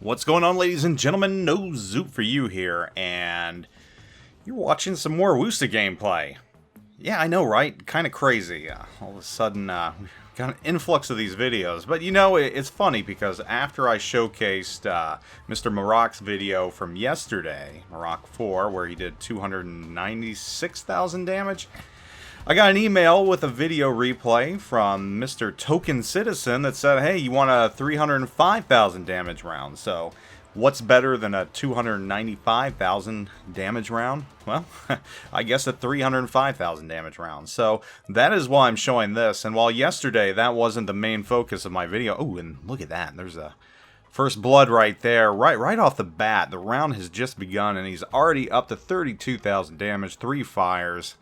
What's going on, ladies and gentlemen? NoZoupForYou here, and you're watching some more Worcester gameplay. Yeah, I know, right? Kind of crazy. All of a sudden, we got an influx of these videos. But you know, it's funny because after I showcased Mr. Maroc's video from yesterday, Maroc 4, where he did 296,000 damage, I got an email with a video replay from Mr. Token Citizen that said, hey, you want a 305,000 damage round. So, what's better than a 295,000 damage round? Well, I guess a 305,000 damage round. So, that is why I'm showing this. And while yesterday that wasn't the main focus of my video. Oh, and look at that. There's a first blood right there. Right off the bat. The round has just begun and he's already up to 32,000 damage, 3 fires.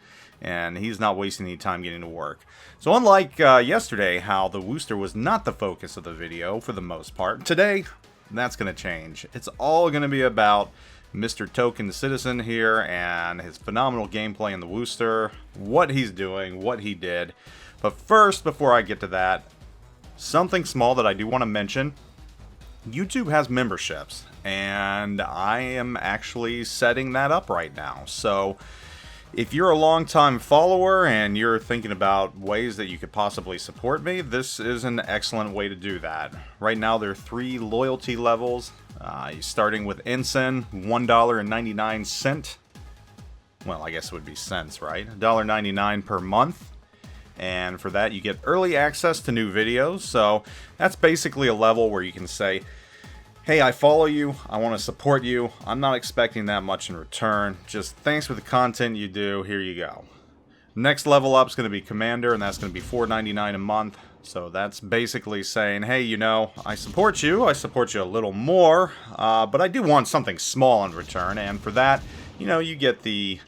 And he's not wasting any time getting to work. So unlike yesterday, how the Worcester was not the focus of the video for the most part, today, that's going to change. It's all going to be about Mr. Token Citizen here and his phenomenal gameplay in the Worcester, what he's doing, what he did. But first, before I get to that, something small that I do want to mention. YouTube has memberships, and I am actually setting that up right now. So if you're a long-time follower and you're thinking about ways that you could possibly support me, this is an excellent way to do that. Right now there are 3 loyalty levels, starting with Ensign, $1.99. Well, I guess it would be cents, right? $1.99 per month. And for that you get early access to new videos. So that's basically a level where you can say, hey, I follow you, I want to support you, I'm not expecting that much in return, just thanks for the content you do, here you go. Next level up is going to be Commander, and that's going to be $4.99 a month, so that's basically saying, hey, you know, I support you a little more, but I do want something small in return, and for that, you know, you get the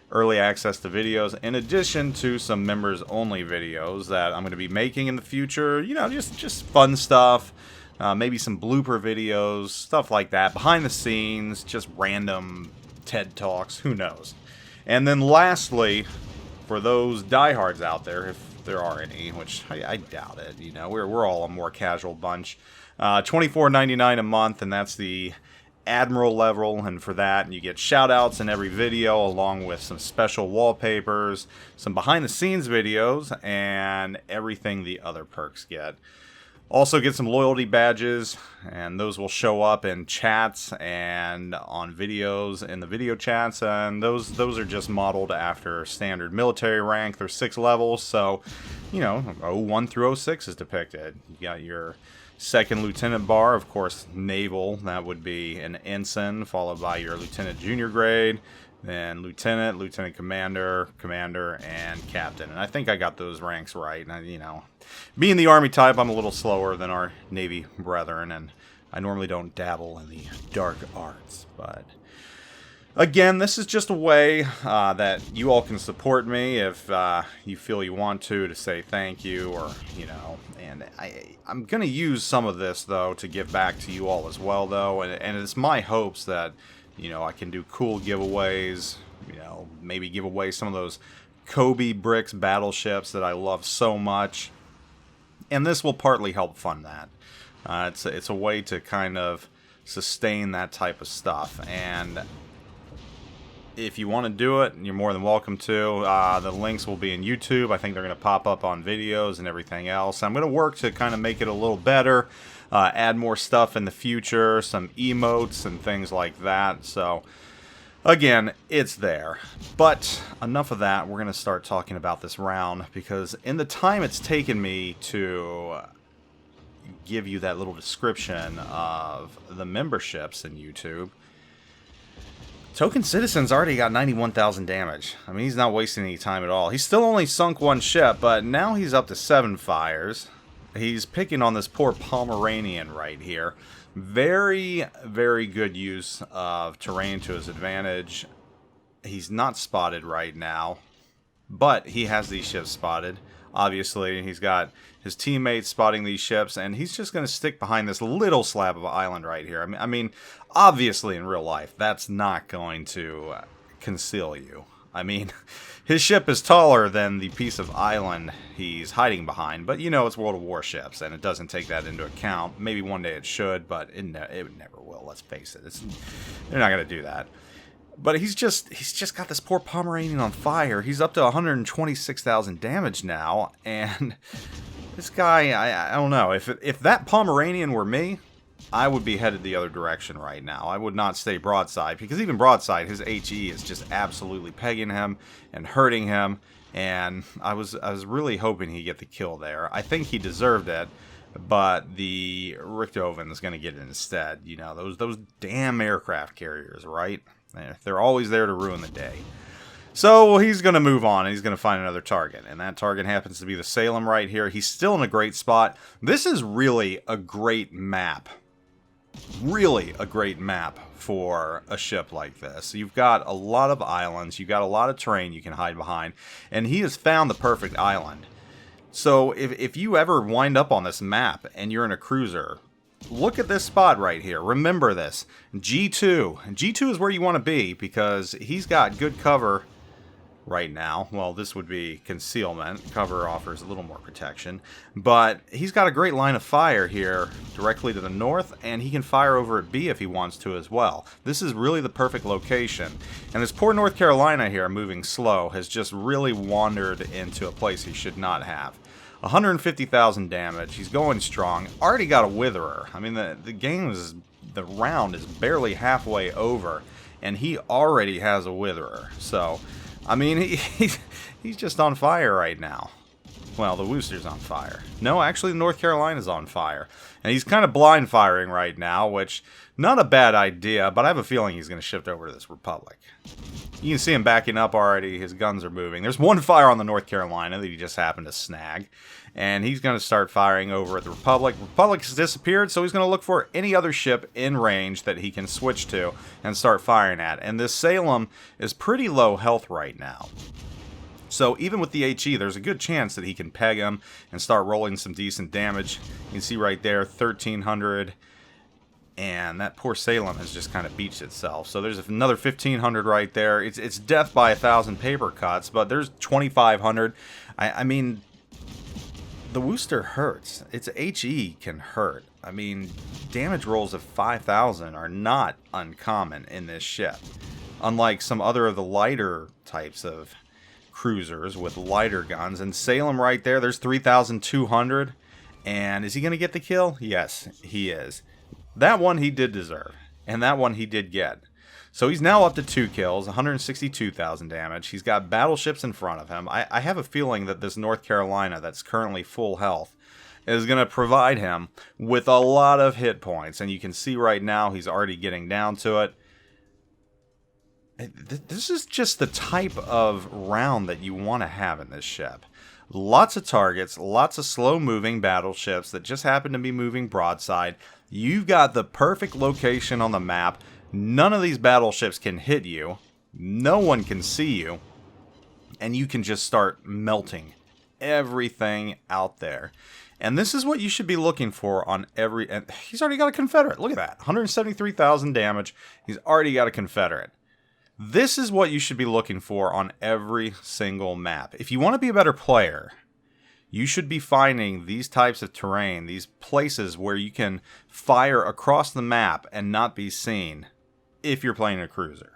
early access to videos, in addition to some members-only videos that I'm going to be making in the future, you know, just fun stuff. Maybe some blooper videos, stuff like that, behind the scenes, just random TED Talks, who knows. And then lastly, for those diehards out there, if there are any, which I doubt it, you know, we're all a more casual bunch, $24.99 a month, and that's the Admiral level, and for that you get shoutouts in every video, along with some special wallpapers, some behind the scenes videos, and everything the other perks get. Also get some loyalty badges, and those will show up in chats and on videos in the video chats, and those are just modeled after standard military rank. There's 6 levels, so you know, 01 through 06 is depicted. You got your second lieutenant bar, of course, naval, that would be an ensign, followed by your lieutenant junior grade, then lieutenant commander, and captain. And I think I got those ranks right. And you know, being the Army type, I'm a little slower than our Navy brethren, and I normally don't dabble in the dark arts. But again, this is just a way that you all can support me if you feel you want to say thank you, or, you know, and I'm going to use some of this, though, to give back to you all as well, though, and it's my hopes that, you know, I can do cool giveaways, you know, maybe give away some of those Kobe bricks battleships that I love so much. And this will partly help fund that. It's a way to kind of sustain that type of stuff. And if you want to do it, you're more than welcome to. The links will be in YouTube. I think they're going to pop up on videos and everything else. I'm going to work to kind of make it a little better. Add more stuff in the future, some emotes and things like that. So, again, it's there. But enough of that. We're going to start talking about this round, because in the time it's taken me to give you that little description of the memberships in YouTube, Token Citizen's already got 91,000 damage. I mean, he's not wasting any time at all. He's still only sunk 1 ship, but now he's up to 7 fires. He's picking on this poor Pomeranian right here. Very, very good use of terrain to his advantage. He's not spotted right now, but he has these ships spotted. Obviously, he's got his teammates spotting these ships, and he's just going to stick behind this little slab of island right here. I mean, obviously in real life, that's not going to conceal you. I mean, his ship is taller than the piece of island he's hiding behind, but you know it's World of War ships, and it doesn't take that into account. Maybe one day it should, but it never will, let's face it. They're not going to do that. But he's just got this poor Pomeranian on fire. He's up to 126,000 damage now, and this guy, I don't know. If that Pomeranian were me, I would be headed the other direction right now. I would not stay broadside, because even broadside, his HE is just absolutely pegging him and hurting him, and I was really hoping he'd get the kill there. I think he deserved it, but the Richthofen is going to get it instead. You know, those damn aircraft carriers, right? They're always there to ruin the day. So he's going to move on, and he's going to find another target. And that target happens to be the Salem right here. He's still in a great spot. This is really a great map. Really a great map for a ship like this. You've got a lot of islands. You've got a lot of terrain you can hide behind. And he has found the perfect island. So if you ever wind up on this map and you're in a cruiser, look at this spot right here. Remember this. G2. G2 is where you want to be, because he's got good cover right now. Well, this would be concealment. Cover offers a little more protection. But he's got a great line of fire here directly to the north, and he can fire over at B if he wants to as well. This is really the perfect location. And this poor North Carolina here, moving slow, has just really wandered into a place he should not have. 150,000 damage. He's going strong. Already got a witherer. I mean, the round is barely halfway over, and he already has a witherer. So, I mean, he's just on fire right now. Well, the Worcester's on fire. No, actually, North Carolina's on fire. And he's kind of blind firing right now, which, not a bad idea, but I have a feeling he's going to shift over to this Republic. You can see him backing up already. His guns are moving. There's one fire on the North Carolina that he just happened to snag. And he's going to start firing over at the Republic. Republic has disappeared, so he's going to look for any other ship in range that he can switch to and start firing at. And this Salem is pretty low health right now. So even with the HE, there's a good chance that he can peg him and start rolling some decent damage. You can see right there, 1,300. And that poor Salem has just kind of beached itself. So there's another 1,500 right there. It's death by 1,000 paper cuts, but there's 2,500. I mean, the Worcester hurts. Its HE can hurt. I mean, damage rolls of 5,000 are not uncommon in this ship. Unlike some other of the lighter types of cruisers with lighter guns. And Salem right there, there's 3,200. And is he going to get the kill? Yes, he is. That one he did deserve, and that one he did get. So he's now up to 2 kills, 162,000 damage. He's got battleships in front of him. I have a feeling that this North Carolina that's currently full health is going to provide him with a lot of hit points. And you can see right now he's already getting down to it. This is just the type of round that you want to have in this ship. Lots of targets, lots of slow-moving battleships that just happen to be moving broadside. You've got the perfect location on the map. None of these battleships can hit you. No one can see you. And you can just start melting everything out there. And this is what you should be looking for on every... And he's already got a Confederate. Look at that. 173,000 damage. He's already got a Confederate. This is what you should be looking for on every single map. If you want to be a better player, you should be finding these types of terrain, these places where you can fire across the map and not be seen if you're playing a cruiser.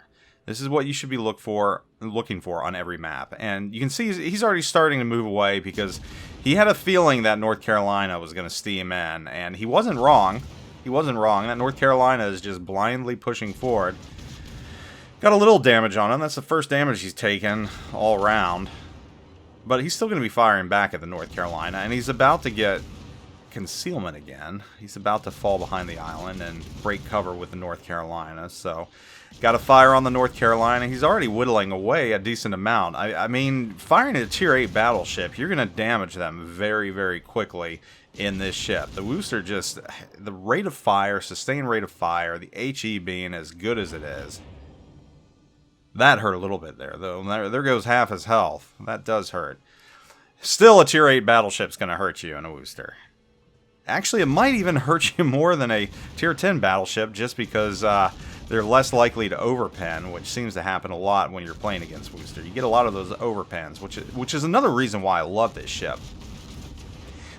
This is what you should be looking for on every map. And you can see he's already starting to move away because he had a feeling that North Carolina was going to steam in. And he wasn't wrong. He wasn't wrong. That North Carolina is just blindly pushing forward. Got a little damage on him. That's the first damage he's taken all around. But he's still going to be firing back at the North Carolina. And he's about to get concealment again. He's about to fall behind the island and break cover with the North Carolina. So, got a fire on the North Carolina. He's already whittling away a decent amount. I mean, firing at a Tier 8 battleship, you're going to damage them very, very quickly in this ship. The Worcester just... The rate of fire, sustained rate of fire, the HE being as good as it is... That hurt a little bit there, though. There goes half his health. That does hurt. Still, a Tier 8 battleship's going to hurt you in a Worcester. Actually, it might even hurt you more than a Tier 10 battleship, just because they're less likely to overpen, which seems to happen a lot when you're playing against Worcester. You get a lot of those overpens, which is another reason why I love this ship.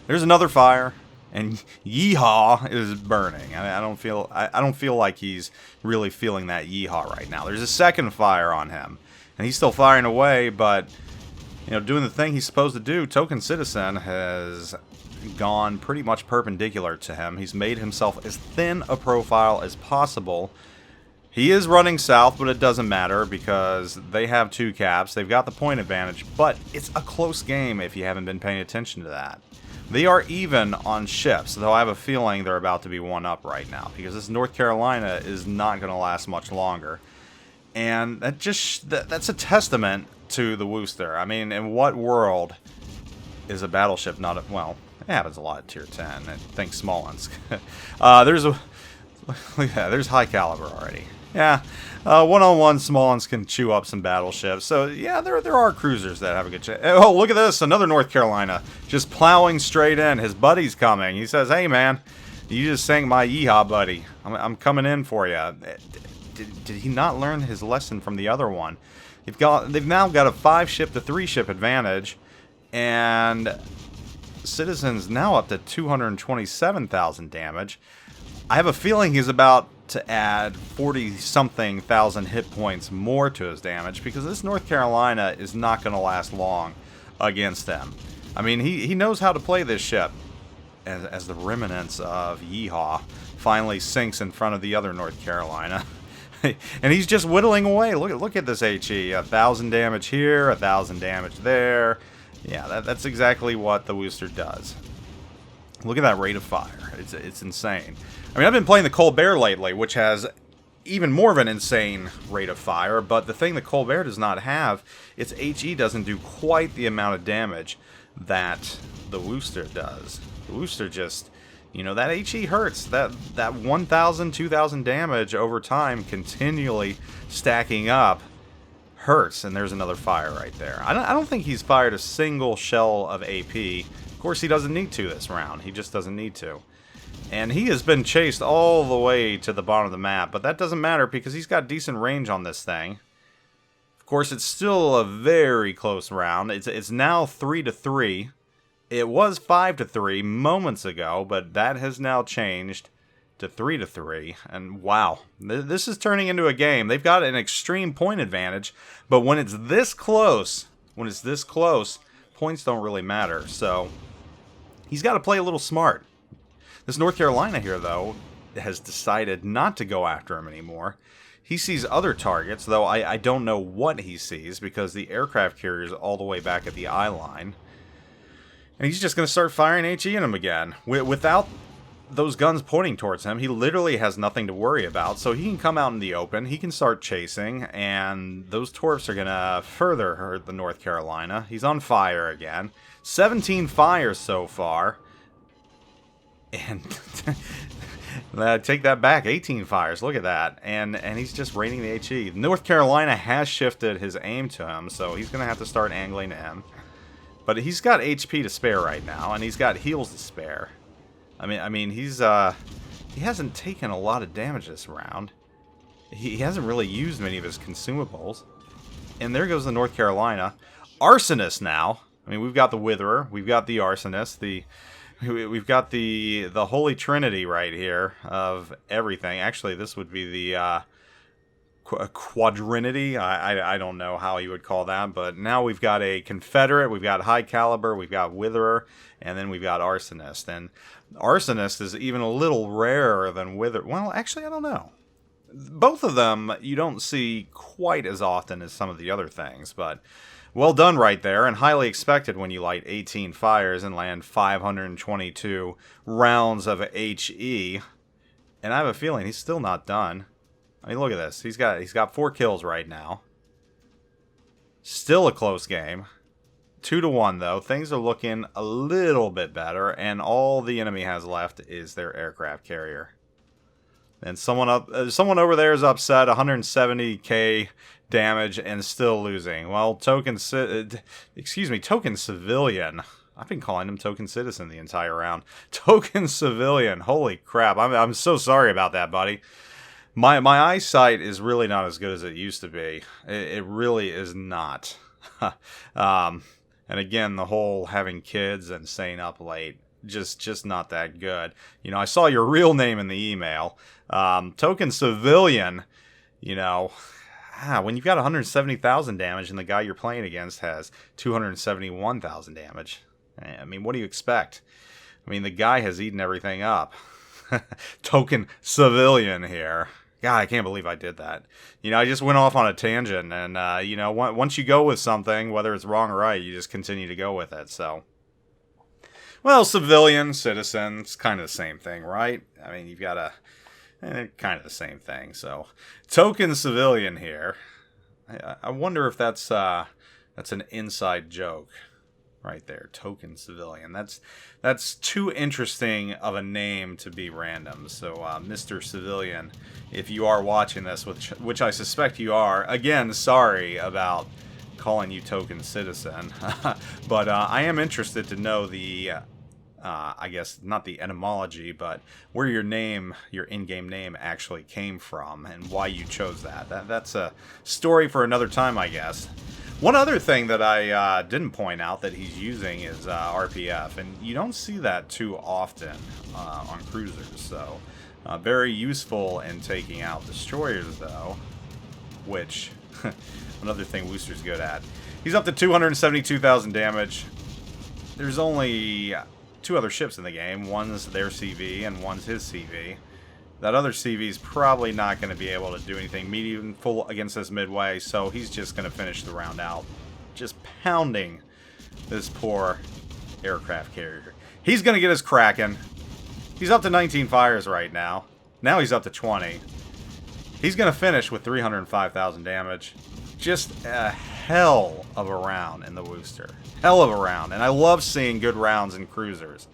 There's another fire, and Yeehaw is burning. I don't feel like he's really feeling that yeehaw right now. There's a second fire on him, and he's still firing away, but doing the thing he's supposed to do. Token Citizen has gone pretty much perpendicular to him. He's made himself as thin a profile as possible. He is running south, but it doesn't matter because they have 2 caps. They've got the point advantage, but it's a close game if you haven't been paying attention to that. They are even on ships, though I have a feeling they're about to be one up right now because this North Carolina is not going to last much longer. And that's a testament to the Worcester. I mean, in what world is a battleship not a... Well, it happens a lot at Tier 10. I think Smolensk. There's high caliber already. Yeah, one-on-one Smolensk can chew up some battleships. So, yeah, there are cruisers that have a good chance. Oh, look at this. Another North Carolina just plowing straight in. His buddy's coming. He says, hey, man, you just sank my yeehaw, buddy. I'm coming in for you. Did he not learn his lesson from the other one? They've now got a 5-ship to 3-ship advantage, and Citizen's now up to 227,000 damage. I have a feeling he's about to add 40-something thousand hit points more to his damage because this North Carolina is not going to last long against them. I mean, he knows how to play this ship as the remnants of Yeehaw finally sinks in front of the other North Carolina. And he's just whittling away. Look at this HE. 1,000 damage here, 1,000 damage there. Yeah, that's exactly what the Worcester does. Look at that rate of fire. It's insane. I mean, I've been playing the Colbert lately, which has even more of an insane rate of fire, but the thing that Colbert does not have, its HE doesn't do quite the amount of damage that the Worcester does. The Worcester just, that HE hurts. That 1,000, 2,000 damage over time continually stacking up hurts, and there's another fire right there. I don't think he's fired a single shell of AP. Of course, he doesn't need to this round. He just doesn't need to. And he has been chased all the way to the bottom of the map, but that doesn't matter because he's got decent range on this thing. Of course, it's still a very close round. It's now 3-3. It was 5-3 moments ago, but that has now changed to 3-3. And wow, this is turning into a game. They've got an extreme point advantage, but when it's this close, points don't really matter. So he's got to play a little smart. This North Carolina here, though, has decided not to go after him anymore. He sees other targets, though I don't know what he sees because the aircraft carrier is all the way back at the eye line. And he's just going to start firing HE at him again. Without those guns pointing towards him, he literally has nothing to worry about. So he can come out in the open, he can start chasing, and those torps are going to further hurt the North Carolina. He's on fire again. 17 fires so far. And take that back, 18 fires, look at that. And he's just raining the HE. North Carolina has shifted his aim to him, so he's going to have to start angling to him. But he's got HP to spare right now, and he's got heals to spare. I mean, he hasn't taken a lot of damage this round. He hasn't really used many of his consumables. And there goes the North Carolina. Arsonist now. I mean, we've got the Witherer, we've got the Arsonist, we've got the Holy Trinity right here of everything. Actually, this would be the Quadrinity. I don't know how you would call that, but now we've got a Confederate, we've got High Caliber, we've got Witherer, and then we've got Arsonist. And Arsonist is even a little rarer than Witherer. Well, actually, I don't know. Both of them you don't see quite as often as some of the other things, but well done right there, and highly expected when you light 18 fires and land 522 rounds of HE. And I have a feeling he's still not done. I mean, look at this. He's got 4 kills right now. Still a close game. 2-1 though. Things are looking a little bit better, and all the enemy has left is their aircraft carrier. And someone over there is upset. 170k damage and still losing. Well, Token Civilian. I've been calling him Token Citizen the entire round. Token Civilian. Holy crap! I'm so sorry about that, buddy. My eyesight is really not as good as it used to be. It really is not. And again, the whole having kids and staying up late, just not that good. You know, I saw your real name in the email. Token Civilian, you know, when you've got 170,000 damage and the guy you're playing against has 271,000 damage, I mean, what do you expect? I mean, the guy has eaten everything up. Token Civilian here. God, I can't believe I did that. You know, I just went off on a tangent, and, you know, once you go with something, whether it's wrong or right, you just continue to go with it, so. Well, civilian, citizen, it's kind of the same thing, right? I mean, you've got kind of the same thing, so. Token Civilian here. I wonder if that's an inside joke. Right there, Token Civilian. That's too interesting of a name to be random. So, Mr. Civilian, if you are watching this, which I suspect you are, again, sorry about calling you Token Citizen, but I am interested to know the, I guess not the etymology, but where your name, your in-game name, actually came from and why you chose that. That's a story for another time, I guess. One other thing that I didn't point out that he's using is RPF, and you don't see that too often on cruisers, so very useful in taking out destroyers, though, which, another thing Worcester's good at. He's up to 272,000 damage. There's only 2 other ships in the game. One's their CV, and one's his CV. That other CV is probably not going to be able to do anything meaningful against this midway, so he's just going to finish the round out. Just pounding this poor aircraft carrier. He's going to get his Kraken. He's up to 19 fires right now. Now he's up to 20. He's going to finish with 305,000 damage. Just a hell of a round in the Worcester. Hell of a round. And I love seeing good rounds in cruisers.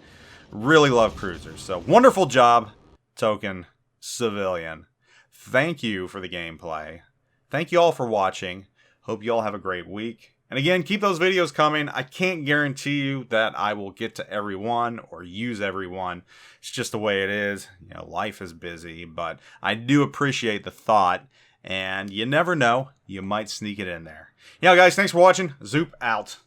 Really love cruisers. So, wonderful job, Token Civilian. Thank you for the gameplay. Thank you all for watching. Hope you all have a great week. And again, keep those videos coming. I can't guarantee you that I will get to everyone or use everyone. It's just the way it is. You know, life is busy, but I do appreciate the thought. And you never know, you might sneak it in there. Yeah, guys, thanks for watching. Zoop out.